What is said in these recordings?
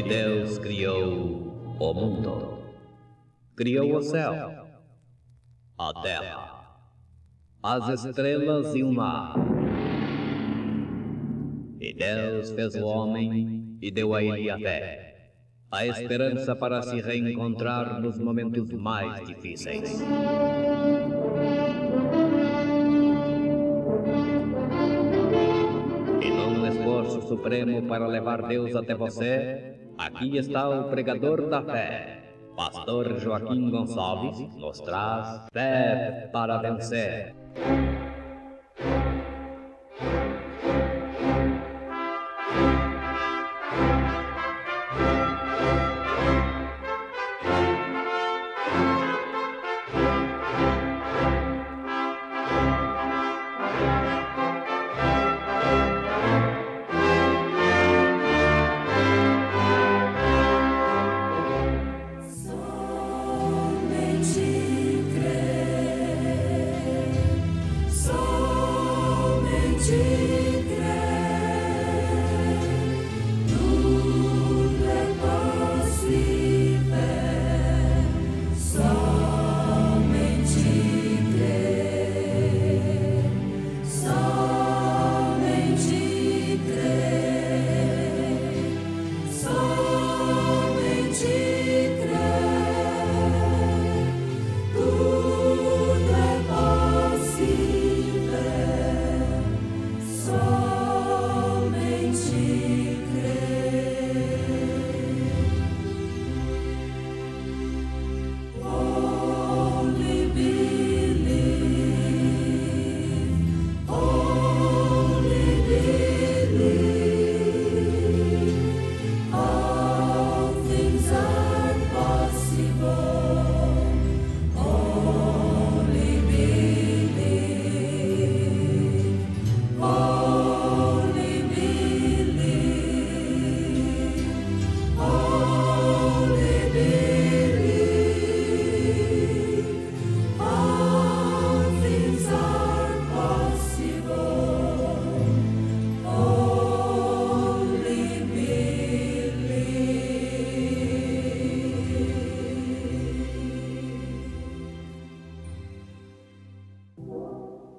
Deus criou o mundo. Criou o céu, a terra, as estrelas e o mar. E Deus fez o homem e deu a ele a fé, a esperança para se reencontrar nos momentos mais difíceis. E num esforço supremo para levar Deus até você, aqui está o pregador da fé. Pastor Joaquim Gonçalves nos traz fé para vencer.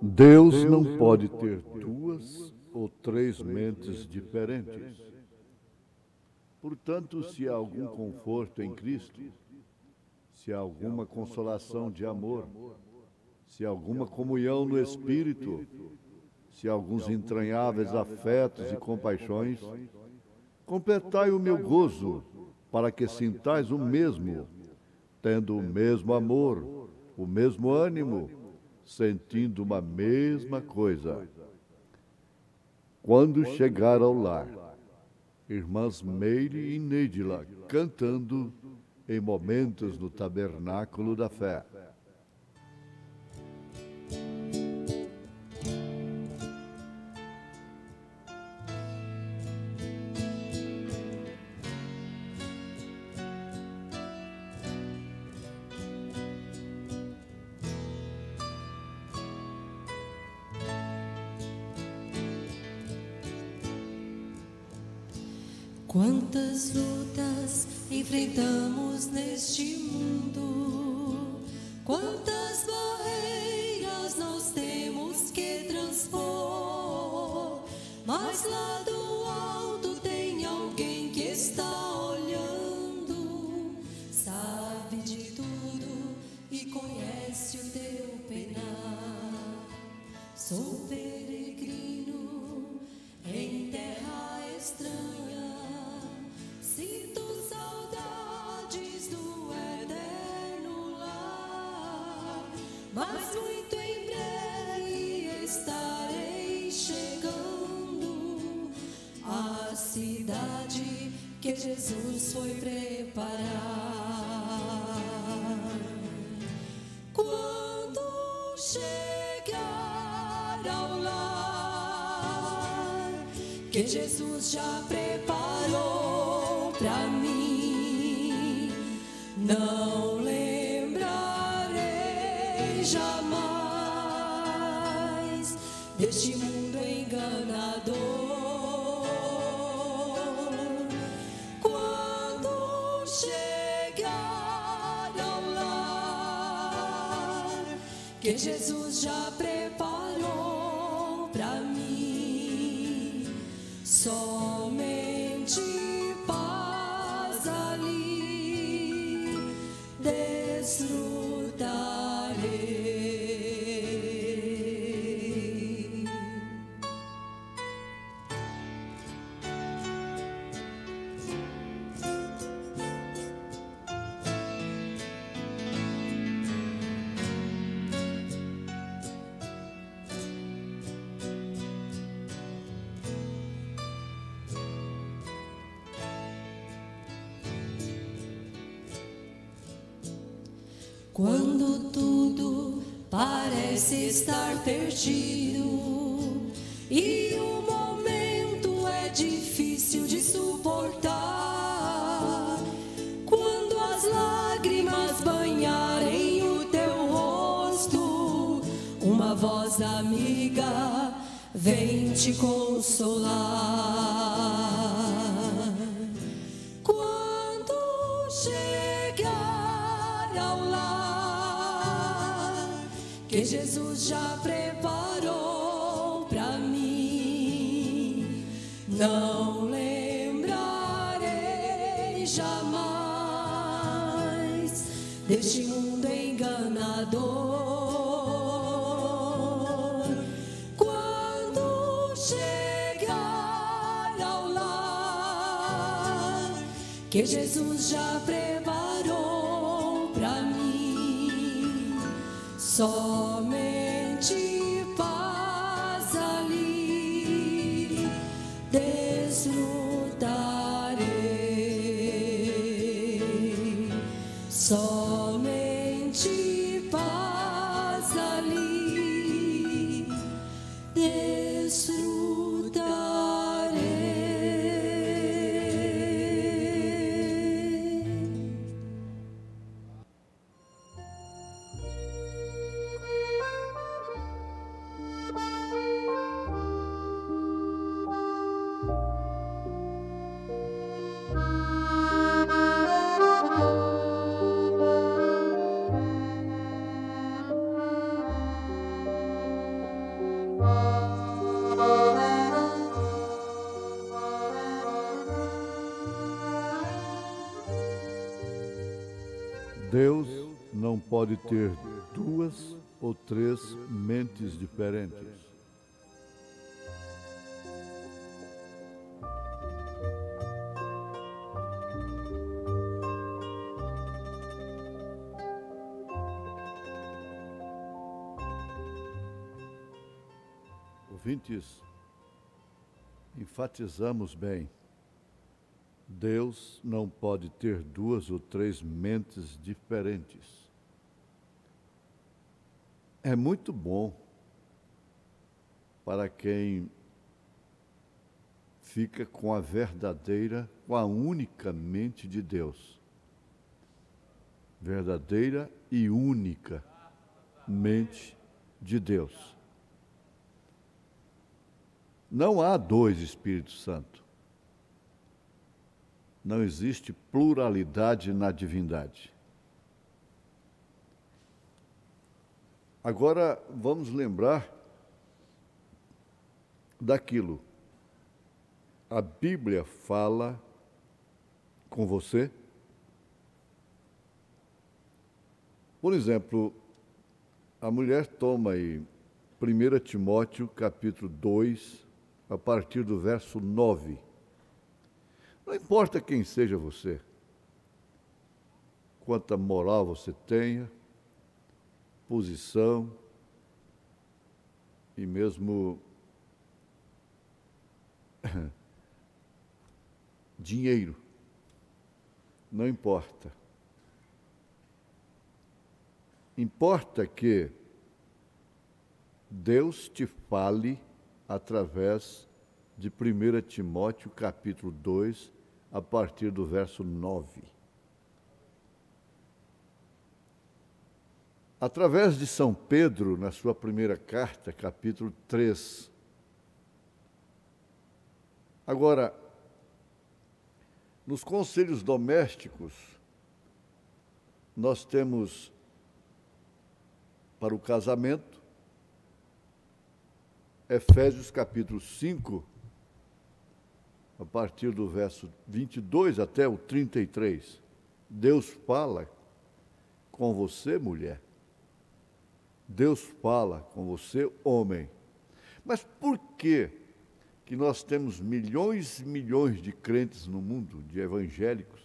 Deus não pode ter duas ou três mentes diferentes. Portanto, se há algum conforto em Cristo, se há alguma consolação de amor, se há alguma comunhão no Espírito, se há alguns entranháveis afetos e compaixões, completai o meu gozo, para que sintais o mesmo, tendo o mesmo amor, o mesmo ânimo, sentindo uma mesma coisa. Quando chegar ao lar, irmãs Meire e Neidila cantando em momentos no tabernáculo da fé. Quantas lutas enfrentamos neste mundo, quantas barreiras nós temos que transpor, mas lá do alto tem alguém que está olhando, sabe de tudo e conhece o teu penar. Sou peregrino em terra estranha, sinto saudades do eterno lar, mas muito em breve estarei chegando à cidade que Jesus foi preparar. Quando chegar ao lar que Jesus já preparou pra mim, não lembrarei jamais deste mundo enganador. Quando que Jesus já preparou pra mim. Somente paz ali desfrutarei. Quando tudo parece estar perdido e o momento é difícil de suportar, quando as lágrimas banharem o teu rosto, uma voz amiga vem te consolar. Quando chegar ao lar que Jesus já preparou pra mim, não lembrarei jamais deste mundo enganador. Quando chegar ao lar que Jesus já preparou pra mim, somente paz ali desfrutarei. Somente paz ali desfrutarei. Deus não pode ter duas ou três mentes diferentes. Ouvintes, enfatizamos bem. Deus não pode ter duas ou três mentes diferentes. É muito bom para quem fica com a verdadeira, com a única mente de Deus. Verdadeira e única mente de Deus. Não há dois Espíritos Santos. Não existe pluralidade na divindade. Agora, vamos lembrar daquilo. A Bíblia fala com você. Por exemplo, a mulher toma aí 1 Timóteo, capítulo 2, a partir do verso 9. Não importa quem seja você, quanta moral você tenha, posição e mesmo dinheiro, não importa. Importa que Deus te fale através de 1 Timóteo, capítulo 2, a partir do verso 9. Através de São Pedro, na sua primeira carta, capítulo 3. Agora, nos conselhos domésticos, nós temos para o casamento, Efésios capítulo 5, a partir do verso 22 até o 33. Deus fala com você, mulher. Deus fala com você, homem. Mas por que nós temos milhões e milhões de crentes no mundo, de evangélicos,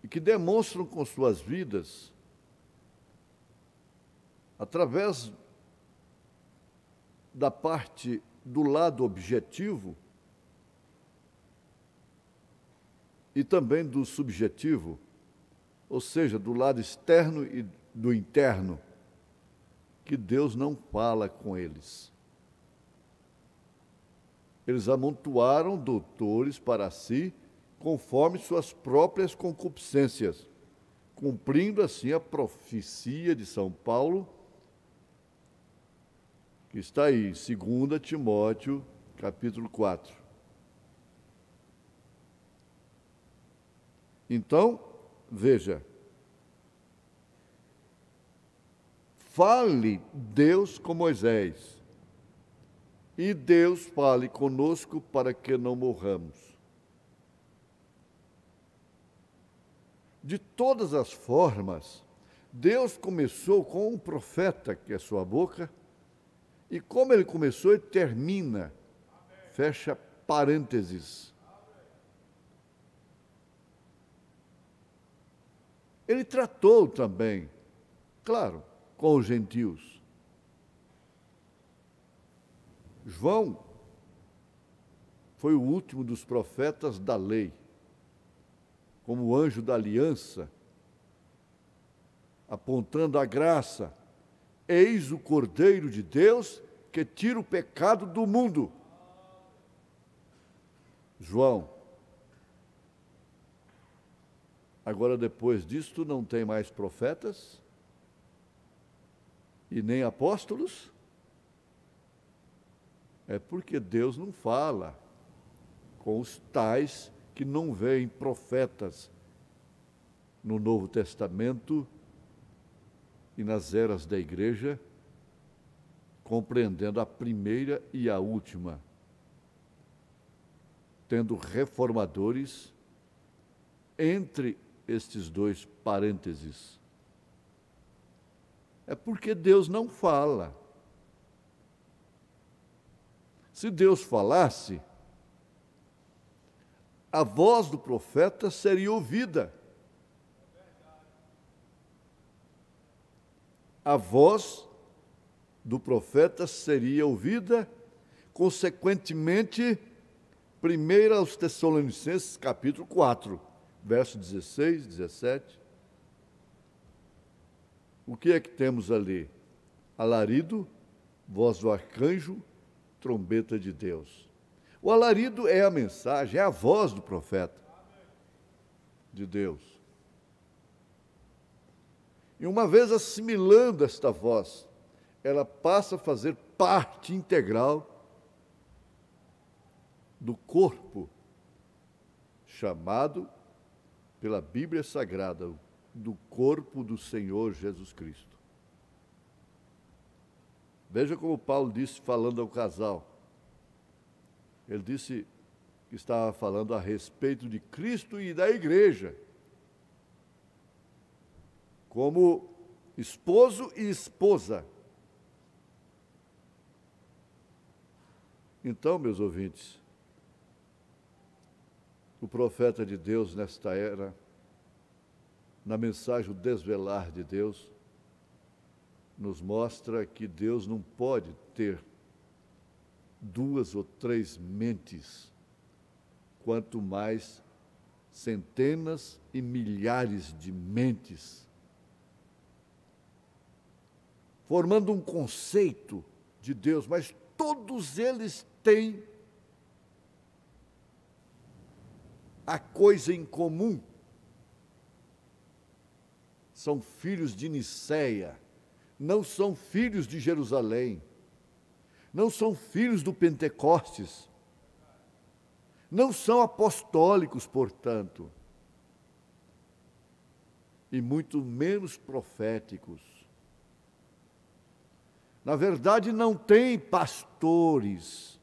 e que demonstram com suas vidas, através da parte do lado objetivo e também do subjetivo, ou seja, do lado externo e do interno, que Deus não fala com eles. Eles amontoaram doutores para si, conforme suas próprias concupiscências, cumprindo assim a profecia de São Paulo, que está aí, em 2 Timóteo, capítulo 4. Então, veja, fale Deus com Moisés, e Deus fale conosco para que não morramos. De todas as formas, Deus começou com um profeta, que é sua boca, e como ele começou, ele termina, fecha parênteses. Ele tratou também, claro, com os gentios. João foi o último dos profetas da lei, como anjo da aliança, apontando a graça. Eis o Cordeiro de Deus que tira o pecado do mundo. João. Agora, depois disto, não tem mais profetas e nem apóstolos? É porque Deus não fala com os tais que não veem profetas no Novo Testamento e nas eras da igreja, compreendendo a primeira e a última, tendo reformadores entre estes dois parênteses. É porque Deus não fala. Se Deus falasse, a voz do profeta seria ouvida. A voz do profeta seria ouvida, consequentemente, 1 aos Tessalonicenses, capítulo 4, verso 16, 17. O que é que temos ali? Alarido, voz do arcanjo, trombeta de Deus. O alarido é a mensagem, é a voz do profeta de Deus. E uma vez assimilando esta voz, ela passa a fazer parte integral do corpo, chamado pela Bíblia Sagrada, do corpo do Senhor Jesus Cristo. Veja como Paulo disse, falando ao casal. Ele disse que estava falando a respeito de Cristo e da igreja, como esposo e esposa. Então, meus ouvintes, o profeta de Deus nesta era, na mensagem O Desvelar de Deus, nos mostra que Deus não pode ter 2 ou 3 mentes, quanto mais centenas e milhares de mentes, formando um conceito de Deus, mas todos eles têm a coisa em comum. São filhos de Niceia, não são filhos de Jerusalém, não são filhos do Pentecostes, não são apostólicos, portanto. e muito menos proféticos. Na verdade, não tem pastores.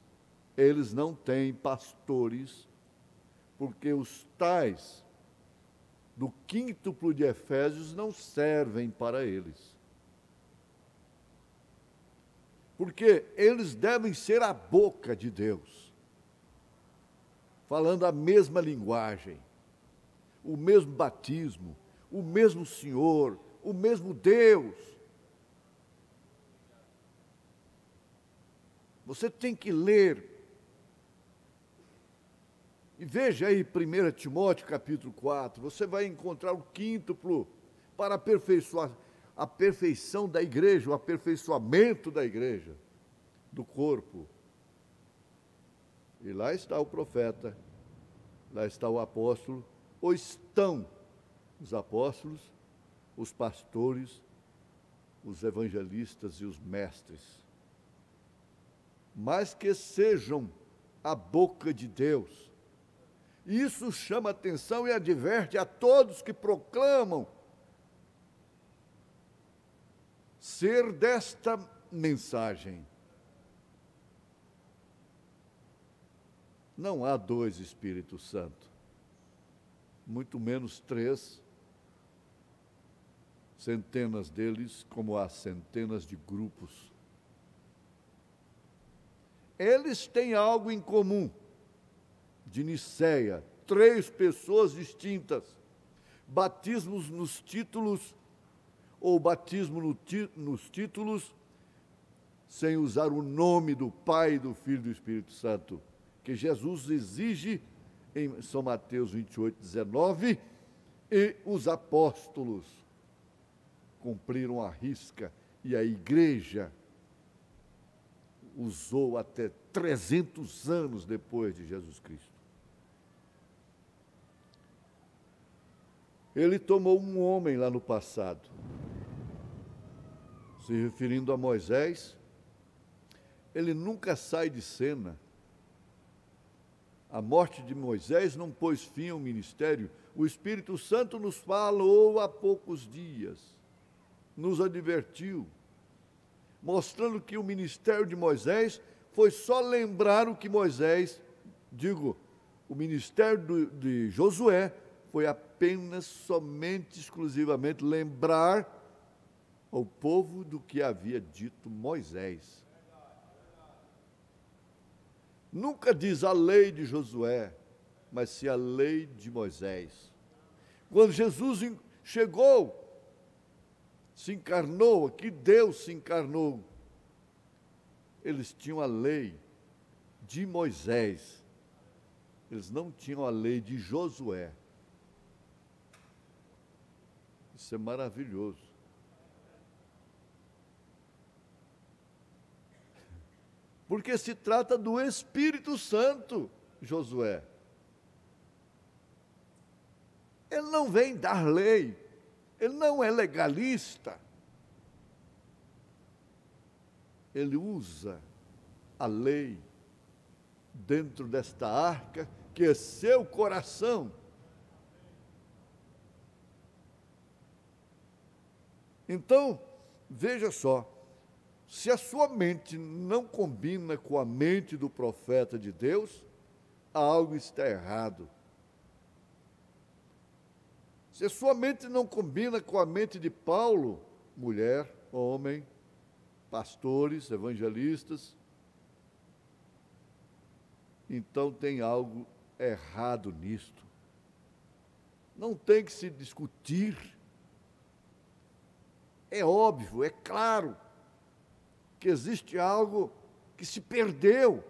Eles não têm pastores, porque os tais do quíntuplo de Efésios não servem para eles. Porque eles devem ser a boca de Deus, falando a mesma linguagem, o mesmo batismo, o mesmo Senhor, o mesmo Deus. Você tem que ler. E veja aí 1 Timóteo capítulo 4, você vai encontrar o quíntuplo para aperfeiçoar a perfeição da igreja, o aperfeiçoamento da igreja, do corpo. E lá está o profeta, lá está o apóstolo, ou estão os apóstolos, os pastores, os evangelistas e os mestres. Mas que sejam a boca de Deus. Isso chama atenção e adverte a todos que proclamam ser desta mensagem. Não há 2 Espíritos Santos, muito menos 3, centenas deles, como há centenas de grupos. Eles têm algo em comum. De Nicéia, 3 pessoas distintas, batismos nos títulos, ou batismo nos títulos, sem usar o nome do Pai, do Filho e do Espírito Santo, que Jesus exige em São Mateus 28, 19, e os apóstolos cumpriram a risca, e a igreja usou até 300 anos depois de Jesus Cristo. Ele tomou um homem lá no passado, se referindo a Moisés. Ele nunca sai de cena. A morte de Moisés não pôs fim ao ministério. O Espírito Santo nos falou há poucos dias, nos advertiu, mostrando que o ministério de Moisés foi só lembrar o que Moisés, o ministério de Josué, foi apenas, somente, exclusivamente lembrar ao povo do que havia dito Moisés. Nunca diz a lei de Josué, mas sim a lei de Moisés. Quando Jesus chegou, se encarnou, aqui Deus se encarnou, eles tinham a lei de Moisés, eles não tinham a lei de Josué. Isso é maravilhoso. Porque se trata do Espírito Santo, Josué. Ele não vem dar lei, ele não é legalista. Ele usa a lei dentro desta arca, que é seu coração. Então, veja só, se a sua mente não combina com a mente do profeta de Deus, algo está errado. Se a sua mente não combina com a mente de Paulo, mulher, homem, pastores, evangelistas, então tem algo errado nisto. Não tem que se discutir. É óbvio, é claro, que existe algo que se perdeu.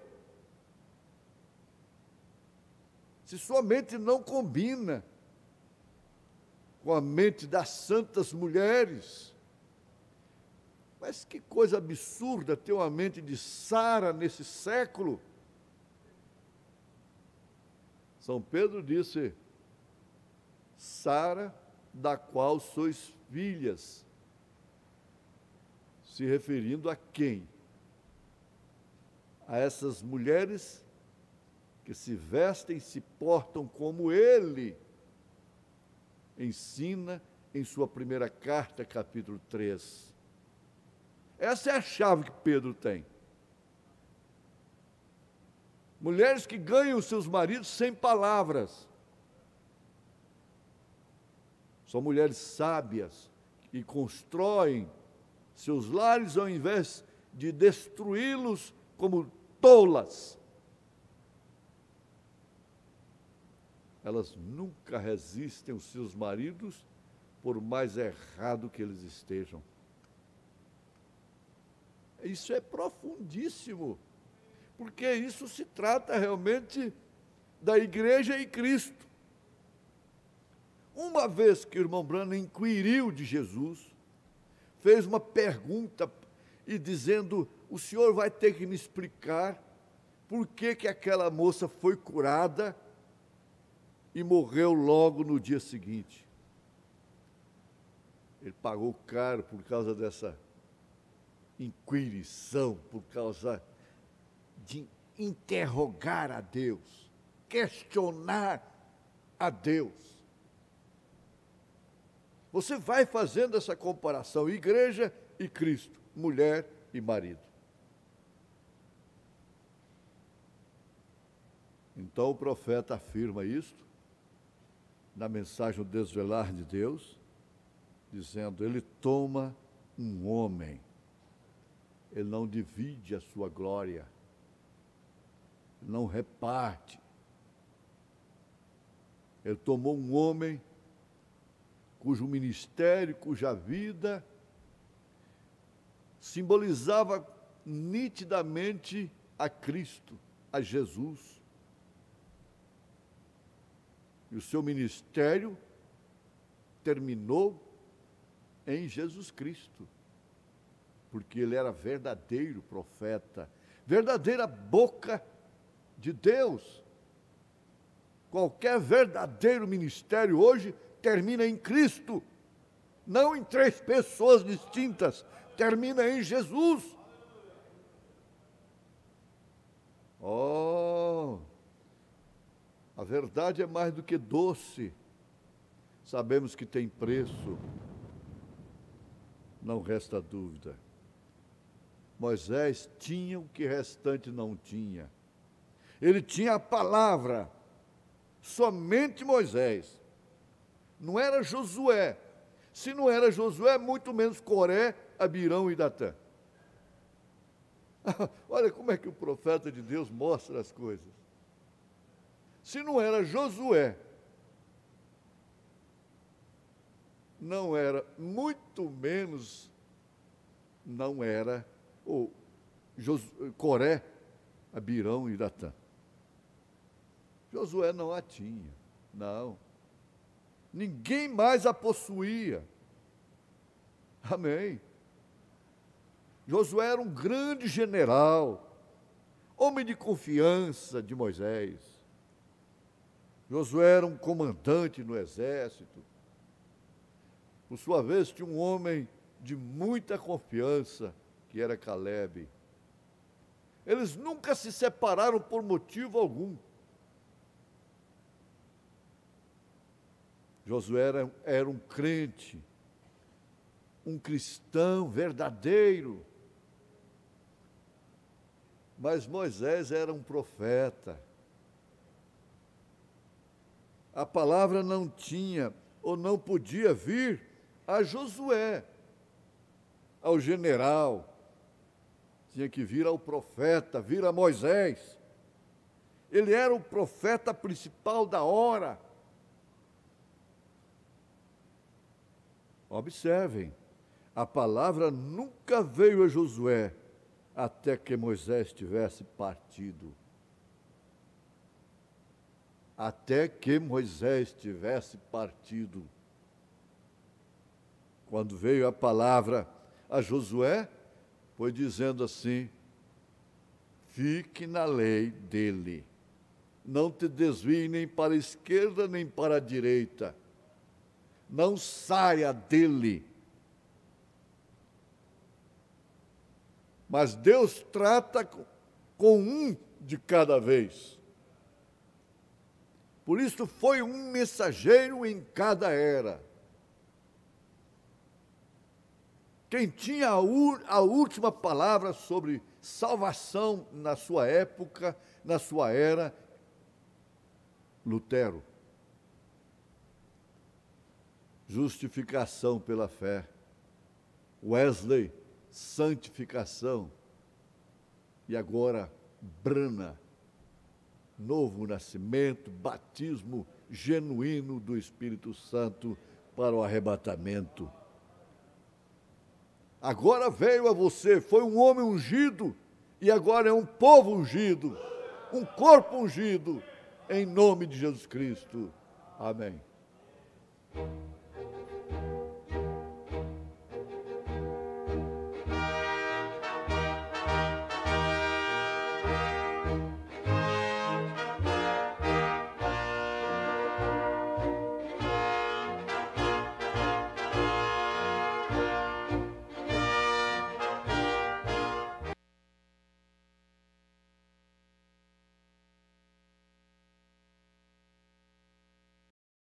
Se sua mente não combina com a mente das santas mulheres, mas que coisa absurda ter uma mente de Sara nesse século. São Pedro disse: Sara, da qual sois filhas. Se referindo a quem? A essas mulheres que se vestem, se portam como ele ensina em sua primeira carta, capítulo 3. Essa é a chave que Pedro tem. Mulheres que ganham seus maridos sem palavras. São mulheres sábias que constroem seus lares ao invés de destruí-los como tolas. Elas nunca resistem aos seus maridos, por mais errado que eles estejam. Isso é profundíssimo, porque isso se trata realmente da igreja e Cristo. Uma vez que o irmão Branham inquiriu de Jesus, fez uma pergunta e dizendo: o senhor vai ter que me explicar por que aquela moça foi curada e morreu logo no dia seguinte. Ele pagou caro por causa dessa inquirição, por causa de interrogar a Deus, questionar a Deus. Você vai fazendo essa comparação, igreja e Cristo, mulher e marido. Então o profeta afirma isto na mensagem O Desvelar de Deus, dizendo: ele toma um homem, ele não divide a sua glória, não reparte. Ele tomou um homem cujo ministério, cuja vida simbolizava nitidamente a Cristo, a Jesus. E o seu ministério terminou em Jesus Cristo, porque ele era verdadeiro profeta, verdadeira boca de Deus. Qualquer verdadeiro ministério hoje termina em Cristo, não em três pessoas distintas, termina em Jesus. Oh, a verdade é mais do que doce, sabemos que tem preço, não resta dúvida. Moisés tinha o que o restante não tinha. Ele tinha a palavra, somente Moisés. Não era Josué. Se não era Josué, muito menos Coré, Abirão e Datã. Olha como é que o profeta de Deus mostra as coisas. Se não era Josué, não era, muito menos, não era Coré, Abirão e Datã. Josué não a tinha, não. Ninguém mais a possuía. Amém. Josué era um grande general, homem de confiança de Moisés. Josué era um comandante no exército. Por sua vez, tinha um homem de muita confiança, que era Calebe. Eles nunca se separaram por motivo algum. Josué era um crente, um cristão verdadeiro. Mas Moisés era um profeta. A palavra não tinha ou não podia vir a Josué, ao general. Tinha que vir ao profeta, vir a Moisés. Ele era o profeta principal da hora. Observem, a palavra nunca veio a Josué até que Moisés tivesse partido. Até que Moisés tivesse partido. Quando veio a palavra a Josué, foi dizendo assim: fique na lei dele, não te desvie nem para a esquerda nem para a direita, não saia dele. Mas Deus trata com um de cada vez. Por isso foi um mensageiro em cada era. Quem tinha a última palavra sobre salvação na sua época, na sua era, Lutero. Justificação pela fé. Wesley, santificação. E agora, Brana, novo nascimento, batismo genuíno do Espírito Santo para o arrebatamento. Agora veio a você, foi um homem ungido, e agora é um povo ungido, um corpo ungido, em nome de Jesus Cristo. Amém.